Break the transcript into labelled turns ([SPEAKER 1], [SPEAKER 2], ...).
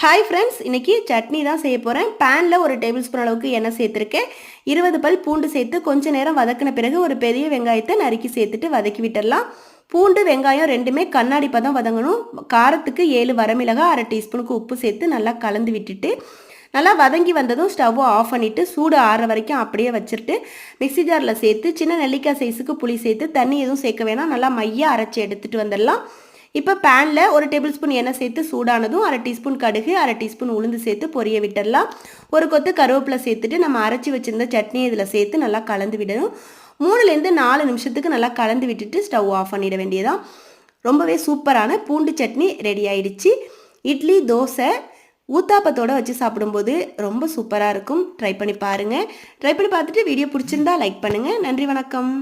[SPEAKER 1] Hi friends, இன்றைக்கி சட்னி தான் செய்ய போகிறேன். பேனில் ஒரு டேபிள் ஸ்பூன் அளவுக்கு எண்ணெய் சேர்த்துருக்கேன். 20 பல் பூண்டு சேர்த்து கொஞ்சம் நேரம் வதக்கின பிறகு ஒரு பெரிய வெங்காயத்தை நறுக்கி சேர்த்துட்டு வதக்கி விட்டுடலாம். பூண்டு வெங்காயம் ரெண்டுமே கண்ணாடி பதம் வதங்கணும். காரத்துக்கு 7 வரமிளகாய், அரை டீஸ்பூனுக்கு உப்பு சேர்த்து நல்லா கலந்து விட்டுட்டு நல்லா வதங்கி வந்ததும் ஸ்டவ்வை ஆஃப் பண்ணிவிட்டு சூடு ஆறுற வரைக்கும் அப்படியே வச்சுட்டு மிக்சி ஜாரில் சேர்த்து சின்ன நெல்லிக்காய் சைஸுக்கு புளி சேர்த்து தண்ணி எதுவும் சேர்க்க வேணாம், நல்லா மையாக அரைச்சி எடுத்துகிட்டு வந்துடலாம். இப்போ பேனில் ஒரு டேபிள் ஸ்பூன் எண்ணெய் சேர்த்து சூடானதும் அரை டீஸ்பூன் கடுகு, அரை டீஸ்பூன் உளுந்து சேர்த்து பொரிய விட்டுடலாம். ஒரு கொத்து கருவேப்பிலை சேர்த்துட்டு நம்ம அரைச்சி வச்சுருந்த சட்னியை இதில் சேர்த்து நல்லா கலந்து விடணும். 3லேருந்து 4 நிமிஷத்துக்கு நல்லா கலந்து விட்டுட்டு ஸ்டவ் ஆஃப் பண்ணிட வேண்டியதான். ரொம்பவே சூப்பரான பூண்டு சட்னி ரெடி ஆயிடுச்சு. இட்லி, தோசை, ஊத்தாப்பத்தோடு வச்சு சாப்பிடும்போது ரொம்ப சூப்பராக இருக்கும். ட்ரை பண்ணி பாருங்கள். ட்ரை பண்ணி பார்த்துட்டு வீடியோ பிடிச்சிருந்தா லைக் பண்ணுங்கள். நன்றி, வணக்கம்.